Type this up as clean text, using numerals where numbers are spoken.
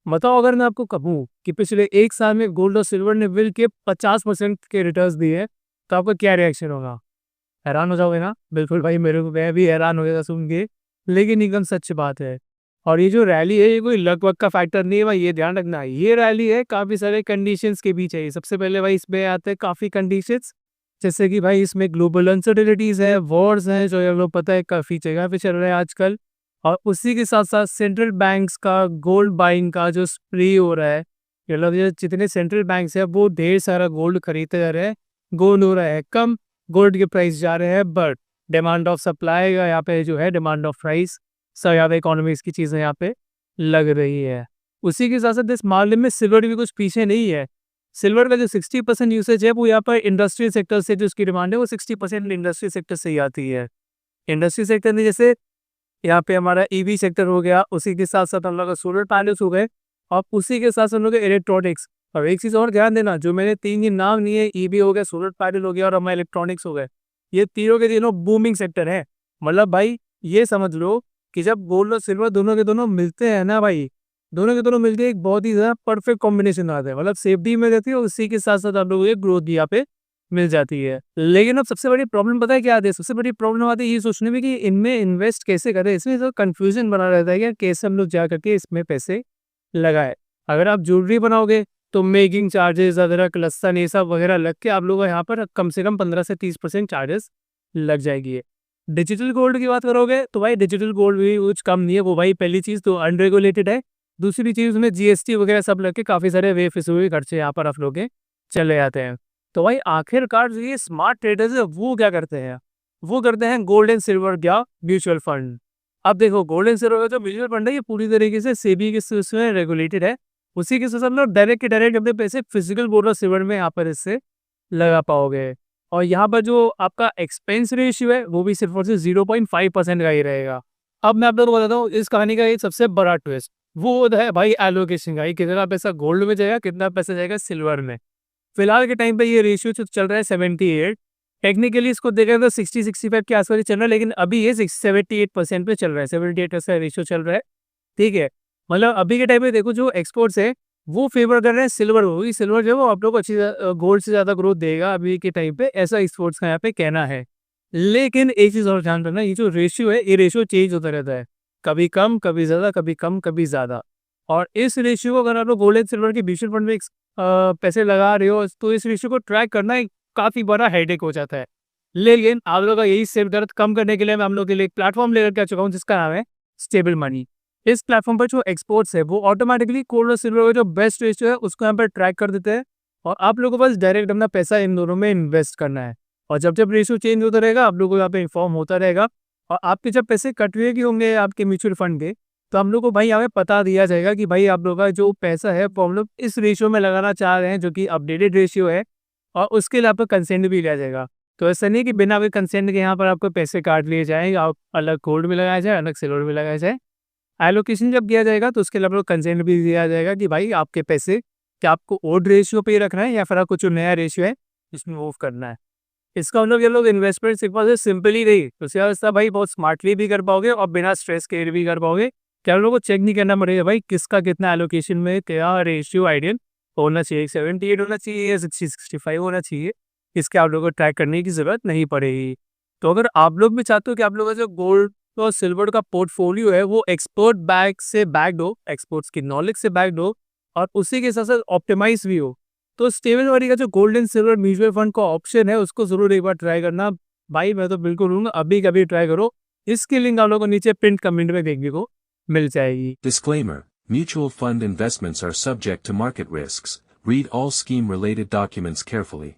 बताओ अगर मैं आपको कहूँ कि पिछले 1 साल में गोल्ड और सिल्वर ने मिल के 50% के रिटर्न्स दिए हैं, तो आपका क्या रिएक्शन होगा? हैरान हो जाओगे ना? बिल्कुल भाई, मैं भी हैरान हो गया था सुन के, लेकिन एकदम सच बात है। और ये जो रैली है, ये कोई लक वक का फैक्टर नहीं है भाई, ये ध्यान रखना। ये रैली है काफ़ी सारे कंडीशंस के बीच है ये। सबसे पहले भाई इसमें आते हैं काफ़ी कंडीशंस, जैसे कि भाई इसमें ग्लोबल अनसर्टेनिटीज़ है, वॉर्स हैं जो ये लोग पता है काफ़ी जगह पे चल रहे हैं आजकल। और उसी के साथ-साथ सेंट्रल बैंक्स का गोल्ड बाइंग का जो स्प्रे हो रहा है, मतलब ये जितने सेंट्रल बैंक्स हैं वो ढेर सारा गोल्ड खरीदते जा रहे हैं। गोल्ड हो रहा है कम, गोल्ड के प्राइस जा रहे हैं बढ़। डिमांड ऑफ सप्लाई का यहाँ पे जो है डिमांड ऑफ प्राइस, सब यहाँ पे इकोनॉमिक्स की चीज़ें यहाँ पे लग रही है। उसी के साथ-साथ इस मामले में सिल्वर भी कुछ पीछे नहीं है। सिल्वर का जो 60% यूसेज है वो यहाँ पर इंडस्ट्रियल सेक्टर से जो उसकी डिमांड है वो 60% इंडस्ट्रियल सेक्टर से ही आती है। इंडस्ट्री सेक्टर में जैसे यहाँ पे हमारा ईवी सेक्टर हो गया, उसी के साथ-साथ हम लोग का सोलर पैनल्स हो गए और उसी के साथ-साथ हम लोग के इलेक्ट्रॉनिक्स। और एक चीज़ और ध्यान देना, जो मैंने 3 ये नाम लिए, ईवी हो गया, सोलर पैनल हो गया और हमारे इलेक्ट्रॉनिक्स हो गए, ये तीनों के तीनों बूमिंग सेक्टर हैं। मतलब भाई ये समझ लो कि जब गोल्ड और सिल्वर दोनों के दोनों मिलते हैं ना भाई, दोनों के दोनों मिलके एक बहुत ही ज़्यादा परफेक्ट कॉम्बिनेशन आता है। मतलब सेफ्टी मिल जाती है और उसी के साथ-साथ आप लोगों को एक ग्रोथ भी यहाँ पे मिल जाती है। लेकिन अब सबसे बड़ी प्रॉब्लम पता है क्या आती है? सबसे बड़ी प्रॉब्लम आती है ये सोचने में कि इनमें इन्वेस्ट कैसे करें? इसमें तो कन्फ्यूज़न बना रहता है कि यार कैसे हम लोग जा करके इसमें पैसे लगाएँ। अगर आप ज्वेलरी बनाओगे तो मेकिंग चार्जेज़, अदरक, लहसुन ये सब वगैरह लग के आप लोगों को यहाँ पर कम से कम 15 से 30% चार्जेज़ लग जाएगी। डिजिटल गोल्ड की बात करोगे तो भाई डिजिटल गोल्ड भी कुछ कम नहीं है। वो भाई पहली चीज़ तो अनरेगुलेटेड है। दूसरी चीज़ उसमें जीएसटी वगैरह सब लग के काफ़ी सारे बेफिज़ूल खर्चे यहाँ पर आप लोग के चले जाते हैं। तो भाई आखिरकार जो ये स्मार्ट ट्रेडर्स है वो क्या करते हैं? वो करते हैं गोल्ड एंड सिल्वर या म्यूचुअल फंड। अब देखो गोल्ड एंड सिल्वर का जो म्यूचुअल फंड है ये पूरी तरीके से सेबी के उसमें रेगुलेटेड है। उसी के साथ हम लोग डायरेक्ट के डायरेक्ट अपने पैसे फिजिकल गोल्ड और सिल्वर में यहाँ पर इससे लगा पाओगे। और यहाँ पर जो आपका एक्सपेंस रेशियो है वो भी सिर्फ और सिर्फ 0.5% का ही रहेगा। अब मैं आप लोगों को बताता हूँ इस कहानी का एक सबसे बड़ा ट्विस्ट, वो है भाई एलोकेशन का, कितना पैसा गोल्ड में जाएगा, कितना पैसा जाएगा सिल्वर में। फिलहाल के टाइम पे ये रेशियो जो चल रहा है 78। टेक्निकली इसको देखें तो 60-65 के आसपास ही चल रहा है, लेकिन अभी ये 78% पे चल रहा है, 78% रेशियो चल रहा है। ठीक है, मतलब अभी के टाइम पे देखो जो एक्सपोर्ट्स है वो फेवर कर रहे हैं सिल्वर को, क्योंकि सिल्वर जो है वो आप लोग को अच्छी गोल्ड से ज़्यादा ग्रोथ देगा अभी के टाइम पे, ऐसा एक्सपोर्ट्स का यहाँ पे कहना है। लेकिन एक चीज़ और ध्यान रखना, ये जो रेशियो है ये रेशियो चेंज होता रहता है, कभी कम कभी ज़्यादा, कभी कम कभी ज़्यादा। और इस रेशियो को अगर आप लोग गोल्ड एंड सिल्वर के म्यूचुअल फंड में पैसे लगा रहे हो तो इस रेशियो को ट्रैक करना एक काफ़ी बड़ा हेडेक हो जाता है। लेकिन आप लोगों का यही सिर दर्द कम करने के लिए मैं हम लोग के लिए एक प्लेटफॉर्म लेकर के आ चुका हूँ जिसका नाम है स्टेबल मनी। इस प्लेटफॉर्म पर जो एक्सपोर्ट्स है वो ऑटोमेटिकली गोल्ड और सिल्वर का जो बेस्ट रेशियो है उसको यहाँ पर ट्रैक कर देते हैं और आप लोगों को बस डायरेक्ट अपना पैसा इन दोनों में इन्वेस्ट करना है। और जब जब रेशियो चेंज होता रहेगा आप लोगों को यहाँ पे इन्फॉर्म होता रहेगा। और आपके जब पैसे कट हुए कि होंगे आपके म्यूचुअल फंड के, तो हम लोग को भाई यहाँ पे पता दिया जाएगा कि भाई आप लोगों का जो पैसा है वो हम लोग इस रेशियो में लगाना चाह रहे हैं जो कि अपडेटेड रेशियो है, और उसके लिए आपका कंसेंट भी लिया जाएगा। तो ऐसा नहीं कि बिना कोई कंसेंट के यहाँ पर आपको पैसे काट लिए जाएँ, आप अलग गोल्ड में लगाया जाए, अलग सिल्वर में लगाया जाए। एलोकेशन जब किया जाएगा तो उसके लिए आप लोग कंसेंट भी दिया जाएगा कि भाई आपके पैसे क्या आपको ओल्ड रेशियो पे ही रखना है या फिर आपको जो नया रेशियो है इसमें मूव करना है। इसका मतलब ये लोग इन्वेस्टमेंट सिर्फ सिंपल ही नहीं, उसके बाद भाई बहुत स्मार्टली भी कर पाओगे और बिना स्ट्रेस के भी कर पाओगे। क्या लोगों को चेक नहीं करना पड़ेगा भाई किसका कितना एलोकेशन में क्या रेशियो आइडियल होना चाहिए, 78 होना चाहिए या 60-65 होना चाहिए, इसके आप लोगों को ट्रैक करने की ज़रूरत नहीं पड़ेगी। तो अगर आप लोग भी चाहते हो कि आप लोगों का जो गोल्ड और सिल्वर का पोर्टफोलियो है वो एक्सपर्ट बैक से बैक्ड हो, एक्सपर्ट्स की नॉलेज से बैक्ड हो और उसी के साथ साथ ऑप्टिमाइज भी हो, तो स्टेबल मनी का जो gold and silver mutual fund का ऑप्शन है उसको जरूर एक बार ट्राई करना। भाई मैं तो बिल्कुल हूँ, अभी कभी ट्राई करो। इसकी लिंक आप लोगों को नीचे पिन कमेंट में देखने को मिल जाएगी। Disclaimer: Mutual fund investments are subject to market risks. Read all scheme-related documents carefully.